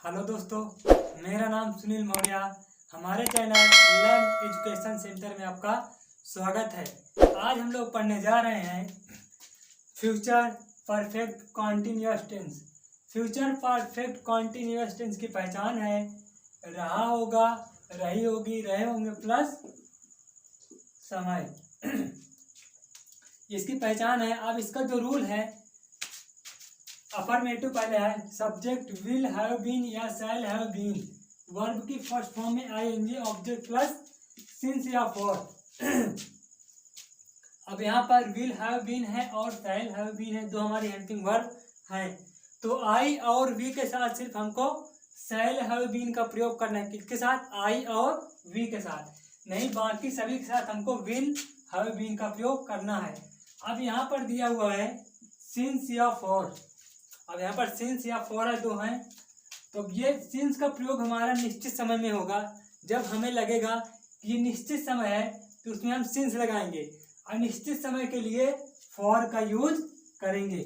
Hello दोस्तों, मेरा नाम सुनील मौर्य। हमारे चैनल लर्न एजुकेशन सेंटर में आपका स्वागत है। आज हम लोग पढ़ने जा रहे हैं future perfect continuous tense. Future perfect continuous tense की पहचान है रहा होगा, रही होगी, रहे होंगे प्लस समय। इसकी पहचान है। अब इसका जो रूल है, अफर्मेटिव पहले है, सब्जेक्ट विल हैव बीन या शैल हैव बीन, वर्ब की फर्स्ट फॉर्म में आईएनजी, ऑब्जेक्ट प्लस सिंस या फॉर। अब यहाँ पर विल हैव बीन है और शैल हैव बीन है, दो हमारी हेल्पिंग वर्ब हैं। तो आई और वी के साथ सिर्फ हमको शैल हैव बीन का प्रयोग करना है। किसके साथ? आई और वी के साथ, नहीं बाकी सभी के साथ हमको विल हैव बीन का प्रयोग करना है। अब यहाँ पर दिया हुआ है सिंस या फॉर। अब यहाँ पर सिंस या फॉर दो हैं, तो ये सिंस का प्रयोग हमारा निश्चित समय में होगा। जब हमें लगेगा कि ये निश्चित समय है तो उसमें हम सिंस लगाएंगे, अनिश्चित समय के लिए फॉर का यूज करेंगे।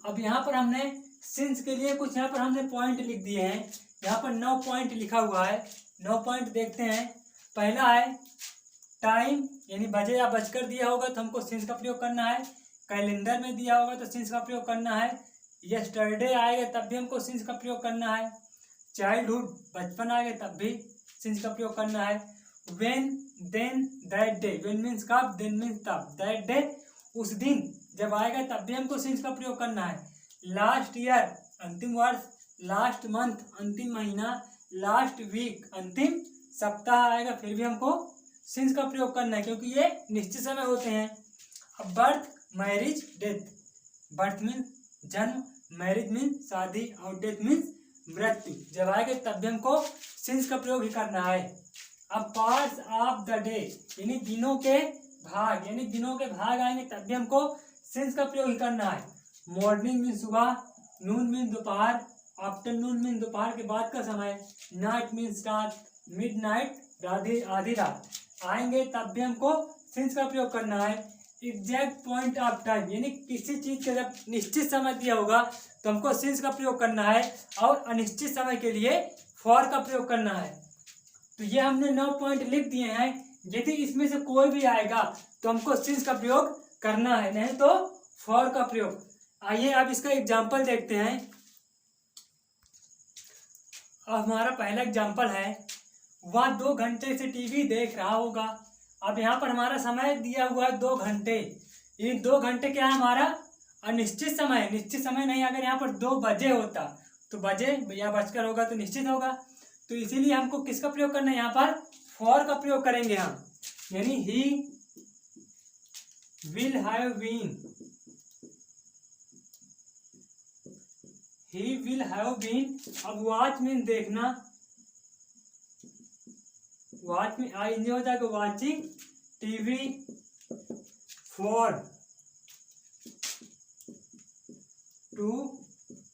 अब यहाँ पर हमने सिंस के लिए कुछ यहाँ पर हमने पॉइंट लिख दिए हैं। यहाँ पर 9 पॉइंट लिखा हुआ है। 9 पॉइंट देखते हैं। पहला है टाइम, यानी बजे या बजकर दिया होगा तो हमको सिंस का प्रयोग करना है। कैलेंडर में दिया होगा तो सिंस का प्रयोग करना है। यस्टरडे आएगा तब भी हमको सिंस का प्रयोग करना है। चाइल्डहुड, बचपन आएगा तब भी सिंस का प्रयोग करना है। When, then, that day. When means कब, देन मीन्स तब, दैट डे उस दिन जब आएगा तब भी हमको सिंस का प्रयोग करना है। लास्ट ईयर, अंतिम वर्ष। लास्ट मंथ, अंतिम महीना। लास्ट वीक, अंतिम सप्ताह आएगा फिर भी हमको सिंस का प्रयोग करना है, क्योंकि ये निश्चित समय होते हैं। अब birth, marriage, death. Birth means जन्म, मैरिज मीन्स शादी और डेथ मीन्स मृत्यु। जब आएगा तब भी हमको सिंस का प्रयोग ही करना है। अब पार्ट्स ऑफ द डे, यानी दिनों के भाग, यानी दिनों के भाग आएंगे तब भी हमको सिंस का प्रयोग ही करना है। मॉर्निंग मीन्स सुबह, नून मीन्स दोपहर, आफ्टरनून मीन्स दोपहर के बाद का समय, नाइट मीन्स रात, मिडनाइट आधी रात आएंगे तब भी हमको सिंस का प्रयोग करना है। एग्जैक्ट पॉइंट ऑफ टाइम, यानी किसी चीज का जब निश्चित समय दिया होगा तो हमको सिंस का प्रयोग करना है, और अनिश्चित समय के लिए फॉर का प्रयोग करना है। तो ये हमने 9 पॉइंट लिख दिए हैं। यदि इसमें से कोई भी आएगा तो हमको सिंस का प्रयोग करना है, नहीं तो फॉर का प्रयोग। आइए अब इसका एग्जाम्पल देखते हैं। अब हमारा पहला एग्जाम्पल है, वह 2 घंटे से टीवी देख रहा होगा। अब यहाँ पर हमारा समय दिया हुआ है 2 घंटे। ये 2 घंटे क्या है हमारा? अनिश्चित समय है, निश्चित समय नहीं। अगर यहाँ पर 2 बजे होता तो बजे या बजकर होगा तो निश्चित होगा। तो इसीलिए हमको किसका प्रयोग करना है? यहाँ पर फॉर का प्रयोग करेंगे हम, यानी he will have been. He will have been. अब वॉच मीन देखना, वॉच में आई हो जाएगा watching TV for 2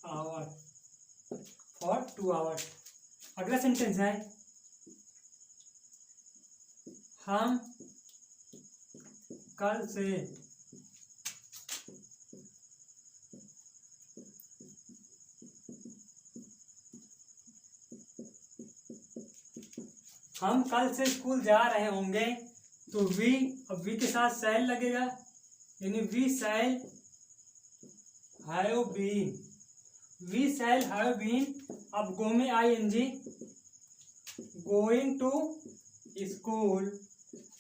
hour, for 2 hour. अगला सेंटेंस है, हम कल से स्कूल जा रहे होंगे। तो वी, अब वी के साथ शैल लगेगा, यानी we shall have been. We shall have been. अब गो में आईएनजी, गोइंग टू स्कूल।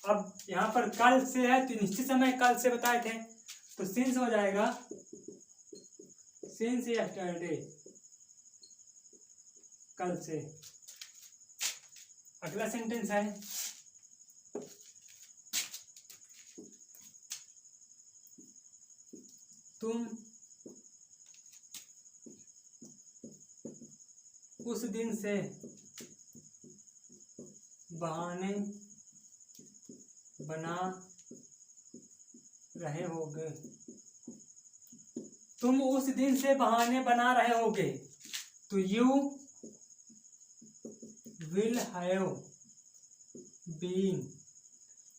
अब यहाँ पर कल से है तो निश्चित समय कल से बताए थे, तो सिंस हो जाएगा सिंस यस्टरडे, कल से। अगला सेंटेंस है, तुम उस दिन से बहाने बना रहे होगे। तुम उस दिन से बहाने बना रहे होगे। तो you will have been.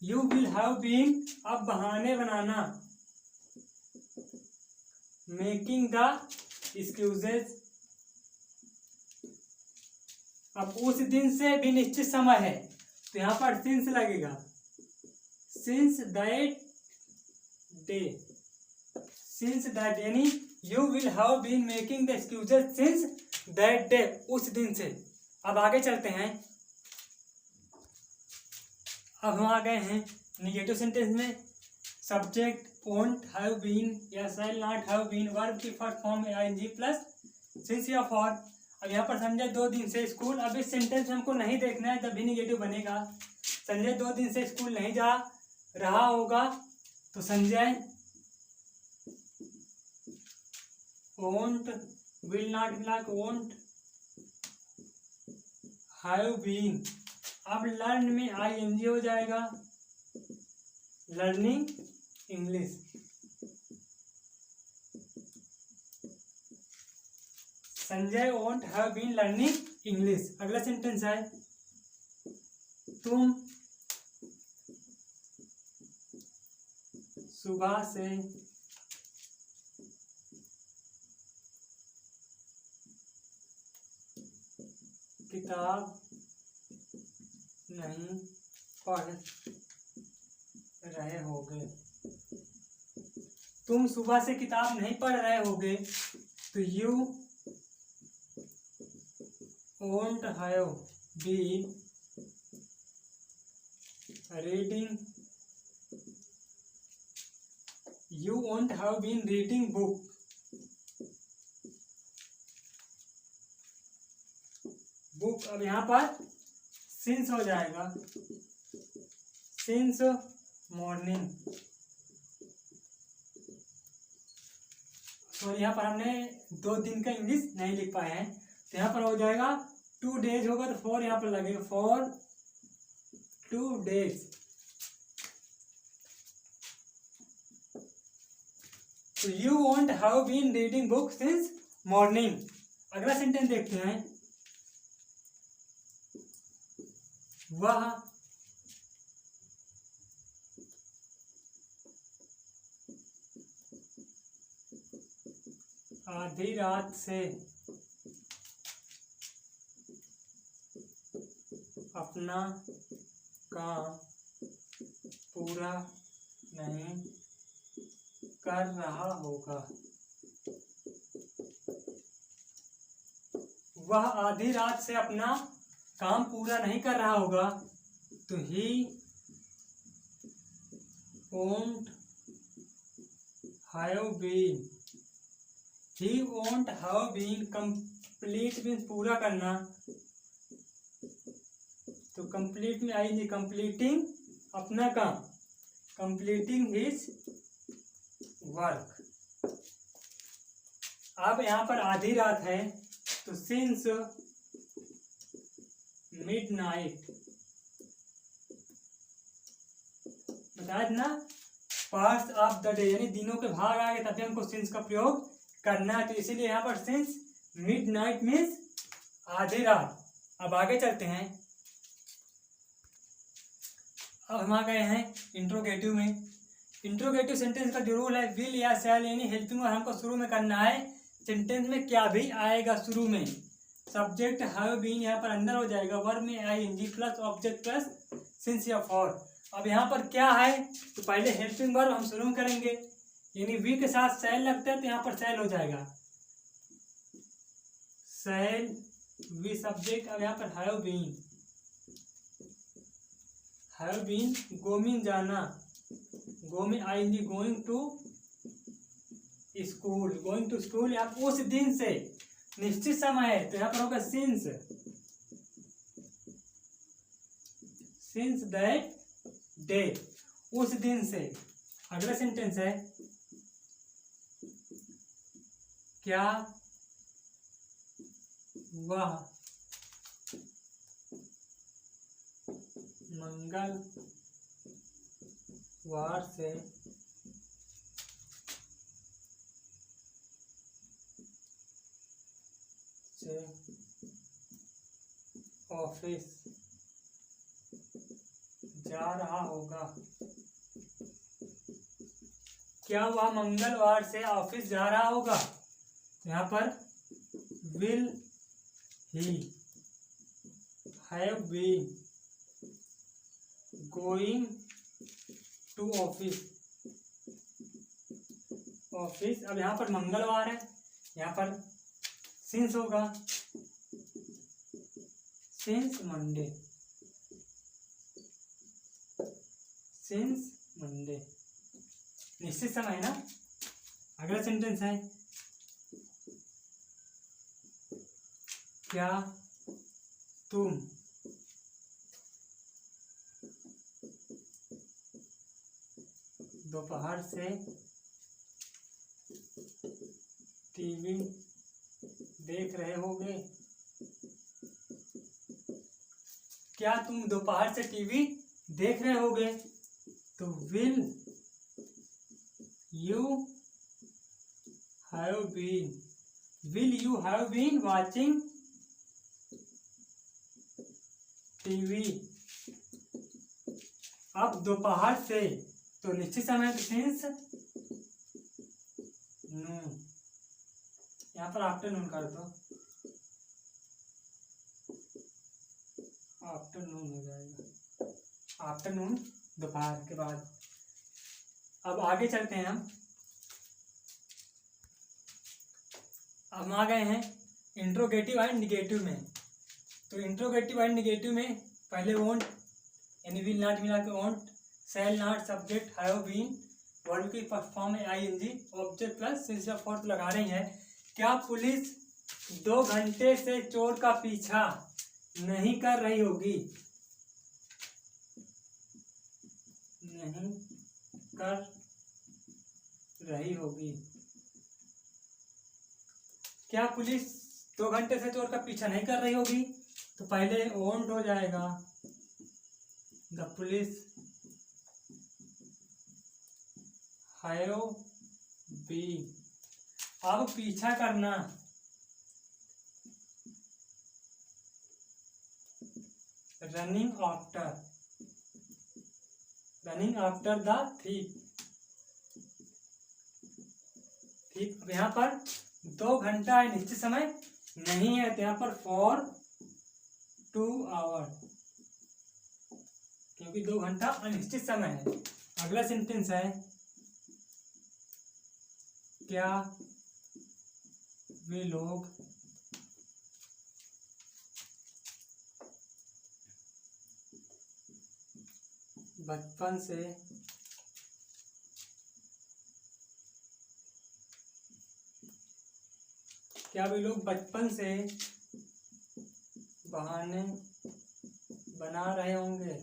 You will have been. अब बहाने बनाना, मेकिंग द एक्सक्यूजेज, अब उस दिन से भी निश्चित समय है, तो यहाँ पर सिंस लगेगा, since that day, since that, यानी you will have been making the excuses since that day, उस दिन से। अब आगे चलते हैं। अब हम आ गए हैं निगेटिव सेंटेंस में। सब्जेक्ट won't have been या shall not have been, verb की first form ing plus since या फॉर। अब यहाँ पर संजय 2 दिन से स्कूल, अब इस सेंटेंस में हमको नहीं देखना है जब भी निगेटिव बनेगा। संजय 2 दिन से स्कूल नहीं जा रहा होगा, तो Sanjay won't, will not like won't have been। अब लर्न में ing हो जाएगा, learning English. Sanjay won't have been learning English. अगला सेंटेंस है तुम सुबह से किताब नहीं पढ़ रहे होगे। तुम सुबह से किताब नहीं पढ़ रहे होगे, तो you won't have been reading, you won't have been reading book। Book, अब यहाँ पर सिंस हो जाएगा, सिंस मॉर्निंग। तो यहाँ पर हमने 2 दिन का इंग्लिश नहीं लिख पाए हैं, तो यहाँ पर हो जाएगा 2 days होगा, तो 4 यहाँ पर लगेगा, फॉर 2 days। तो you won't have been reading book since morning. अगला सेंटेंस देखते हैं। वह आधी रात से अपना काम पूरा नहीं कर रहा होगा। वह आधी रात से अपना काम पूरा नहीं कर रहा होगा, तो ही won't have been, he won't have been, complete means पूरा करना, तो कंप्लीट में आएंगे कंप्लीटिंग अपना काम, कंप्लीटिंग हिज वर्क। अब यहाँ पर आधी रात है, तो सिंस मिडनाइट, बताया ना, पार्ट्स ऑफ द डे, यानी दिनों के भाग आ गए तभी हमको सिंस का प्रयोग करना है, तो इसीलिए यहाँ पर सिंस मिडनाइट मीन्स आधी रात। अब आगे चलते हैं। अब हम आ गए हैं इंट्रोगेटिव में। इंट्रोगेटिव सेंटेंस का जो रूल है, विल या शैल यानी हेल्पिंग वर्ब हमको शुरू में करना है। सेंटेंस में क्या भी आएगा शुरू में, सब्जेक्ट हैव बीन यहाँ पर अंदर हो जाएगा, वर्ब में ing plus object plus since या फॉर। अब यहाँ पर क्या है, तो पहले हेल्पिंग वर्ब हम शुरू में करेंगे, यानी वी के साथ शैल लगता है, तो यहाँ पर शैल हो जाएगा, शैल वी सब्जेक्ट। अब यहाँ पर हैव बीन गो मीन जाना, गो में ing going to school, going to school. या उस दिन से निश्चित समय है, तो यहाँ पर होगा सिंस दैट डे, उस दिन से। अगला सेंटेंस है, क्या वह मंगलवार से ऑफिस जा रहा होगा। क्या वह मंगलवार से ऑफिस जा रहा होगा, यहाँ पर will he have been going to office. Office, अब यहाँ पर मंगलवार है, यहाँ पर सिंस होगा, सिंस मंडे, सिंस मंडे, निश्चित समय है ना। अगला सेंटेंस है, क्या तुम दोपहर से टीवी देख रहे होगे। क्या तुम दोपहर से टीवी देख रहे होगे। तो will you have been watching TV. अब दोपहर से तो निश्चित समय सिंस नून, यहाँ पर आफ्टरनून कर दो, आफ्टरनून हो जाएगा, आफ्टरनून दोपहर के बाद। अब आगे चलते हैं हम आ गए हैं इंट्रोगेटिव एंड निगेटिव में। तो इंट्रोगेटिव एंड निगेटिव में पहले वोंट यानी विल नॉट मिला के won't, shall not subject, have been verb की फर्स्ट फॉर्म है आईएनजी, ऑब्जेक्ट प्लस सिंस या फॉर लगा रही है। क्या पुलिस 2 घंटे से चोर का पीछा नहीं कर रही होगी। नहीं कर रही होगी। क्या पुलिस 2 घंटे से चोर का पीछा नहीं कर रही होगी। तो पहले वोंट हो जाएगा, द पुलिस हैव बीन। अब पीछा करना, रनिंग आफ्टर द थीफ। ठीक, अब यहाँ पर 2 घंटा है, निश्चित समय नहीं है, तो यहाँ पर फॉर 2 आवर, क्योंकि 2 घंटा अनिश्चित समय है। अगला सेंटेंस है, क्या वे लोग बचपन से बहाने बना रहे होंगे।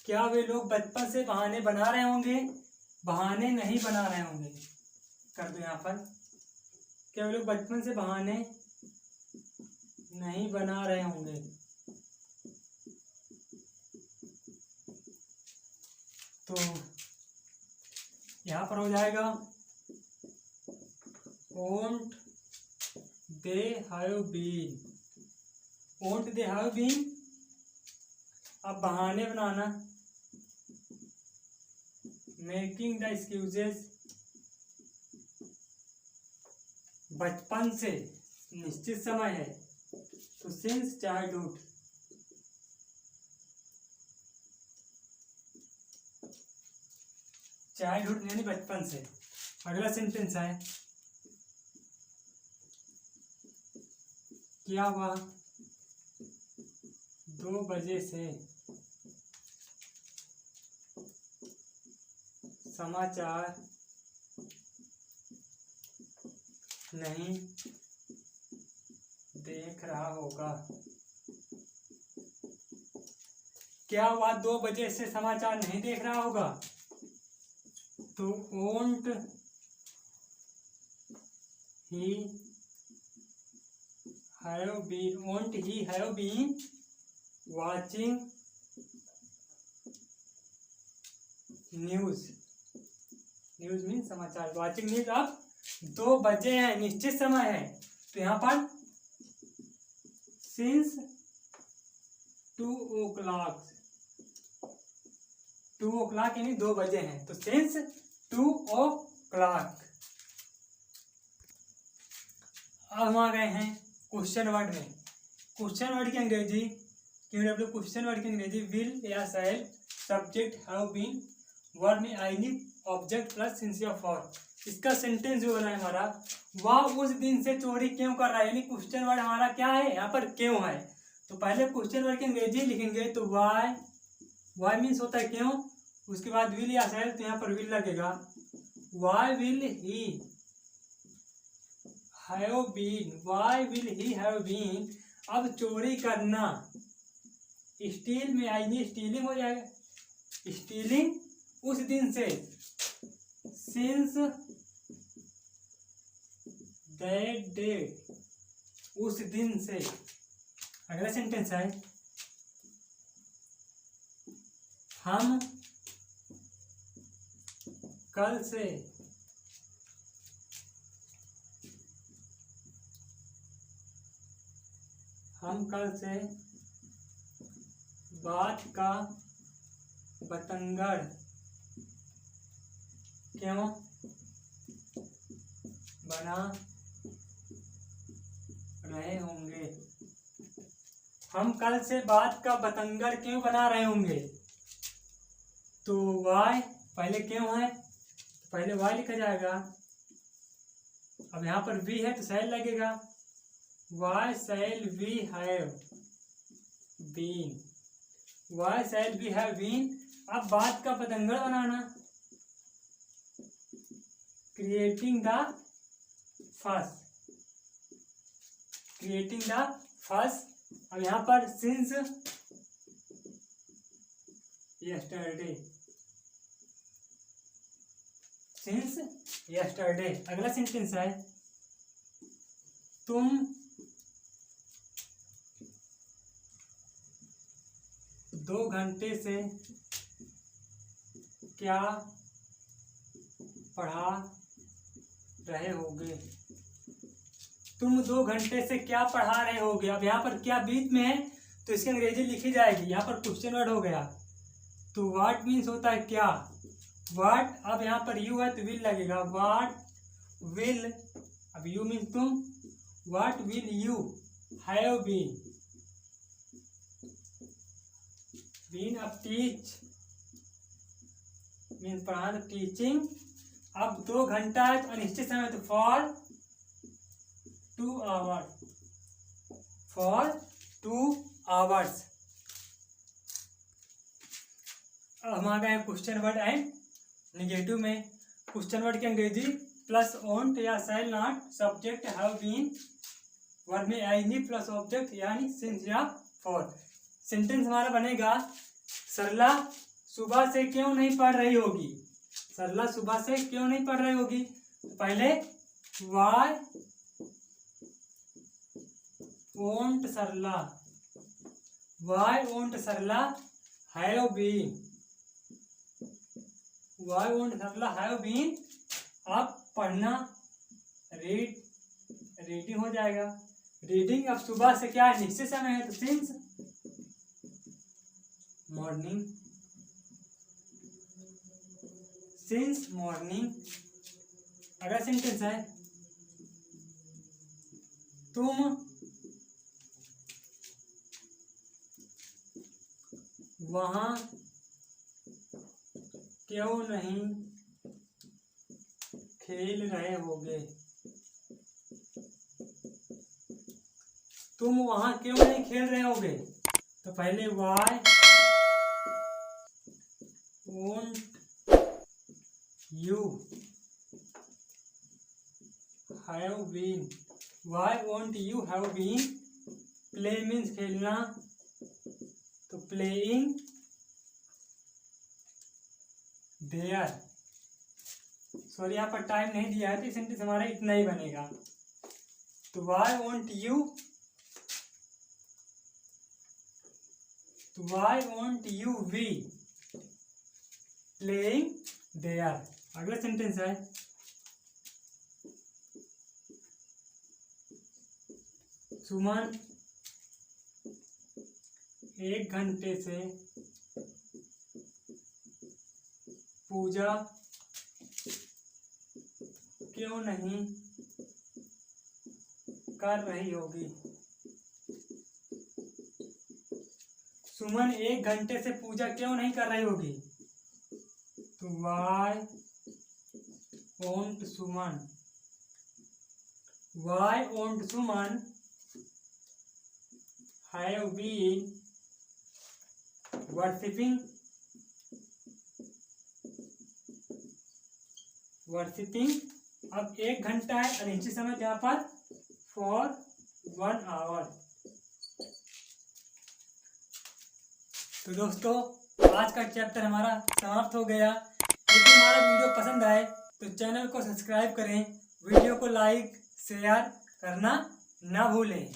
क्या वे लोग बचपन से बहाने बना रहे होंगे। बहाने नहीं बना रहे होंगे, कर दो यहाँ पर। क्या वे लोग बचपन से बहाने नहीं बना रहे होंगे। तो यहाँ पर हो जाएगा won't they have been, won't they have been। अब बहाने बनाना, मेकिंग द एक्सक्यूजेस, बचपन से निश्चित समय है, तो सिंस चाइल्डहुड। चाइल्डहुड यानी बचपन से। अगला सेंटेंस है, क्या वह 2 बजे से समाचार नहीं देख रहा होगा। क्या वह 2 बजे से समाचार नहीं देख रहा होगा। तो won't he have been watching news mean समाचार, वाचिंग न्यूज। अब 2 बजे हैं, निश्चित समय है, तो यहाँ पर सिंस 2 o'clock, 2 o'clock यानी 2 बजे हैं, तो सिंस 2 o'clock। अब हम आ गए हैं क्वेश्चन वर्ड में। क्वेश्चन वर्ड की अंग्रेजी, QW क्वेश्चन वर्ड की अंग्रेजी विल या शैल, सब्जेक्ट हैव बीन, वर्ब में आईनी, ऑब्जेक्ट प्लस सिंस या फॉर। इसका सेंटेंस जो बना है हमारा, वह उस दिन से चोरी क्यों कर रहा है, यानी क्वेश्चन वर्ड हमारा क्या है यहाँ पर, क्यों है। तो पहले क्वेश्चन वर्ड की अंग्रेजी लिखेंगे तो वाई, वाई मीन्स होता है क्यों, उसके बाद विल या शैल, तो यहाँ पर विल लगेगा। Why will he have been, why will he have been, अब चोरी करना, स्टील में आईनी स्टीलिंग हो जाएगा, स्टीलिंग उस दिन से, सिंस दैट डे, उस दिन से। अगला सेंटेंस है हम कल से बात का बतंगड़ क्यों बना रहे होंगे, हम कल से बात का बतंगड़ क्यों बना रहे होंगे। तो वाई पहले क्यों है, पहले वाई लिखा जाएगा, अब यहाँ पर वी है तो शैल लगेगा, why shall we have been, why shall we have been. अब बात का बतंगड़ बनाना, creating the first, creating the first. अब यहाँ पर सिंस यस्टरडे, सिंस यस्टरडे। अगला सेंटेंस है तुम 2 घंटे से क्या पढ़ा रहे होगे, तुम 2 घंटे से क्या पढ़ा रहे होगे। अब यहाँ पर क्या बीच में है तो इसकी अंग्रेजी लिखी जाएगी, यहाँ पर क्वेश्चन वर्ड हो गया, तो व्हाट मीन्स होता है क्या, व्हाट। अब यहाँ पर यू है तो विल लगेगा, व्हाट विल, अब यू मीन्स तुम, what will you have been, been. अब टीच मीन्स पढ़ाना, टीचिंग। अब 2 घंटा है तो अनिश्चित समय, तो फॉर 2 आवर्स, फॉर 2 आवर्स। अब हम आ गए हैं क्वेश्चन वर्ड एंड निगेटिव में। क्वेश्चन वर्ड की अंग्रेजी प्लस ओंट या shall not, subject have been, verb में आईनी प्लस ऑब्जेक्ट यानी सिंस या फॉर। सेंटेंस हमारा बनेगा सरला सुबह से क्यों नहीं पढ़ रही होगी, सरला सुबह से क्यों नहीं पढ़ रही होगी। पहले why won't Sarla, why won't Sarla have been, why won't Sarla have been. अब पढ़ना रीड, रीडिंग हो जाएगा, रीडिंग। अब सुबह से क्या है, निश्चित समय है तो सिंस मॉर्निंग, सिंस मॉर्निंग। अगला सेंटेंस है तुम वहां क्यों नहीं खेल रहे होगे, तुम वहां क्यों नहीं खेल रहे होगे। तो पहले why won't you have been, why won't you have been. Play means खेलना, तो प्लेइंग देयर। सॉरी यहाँ पर टाइम नहीं दिया है तो सेंटेंस हमारा इतना ही बनेगा। तो वाई वोंट यू, तो why won't you we playing there. अगला सेंटेंस है सुमन 1 घंटे से पूजा क्यों नहीं कर रही होगी। सुमन 1 घंटे से पूजा क्यों नहीं कर रही होगी? तो why won't Suman have been worshipping. अब 1 घंटा है और इंची समय यहाँ पर फॉर 1 आवर। तो दोस्तों आज का चैप्टर हमारा समाप्त हो गया। यदि हमारा वीडियो पसंद आए तो चैनल को सब्सक्राइब करें, वीडियो को लाइक शेयर करना ना भूलें।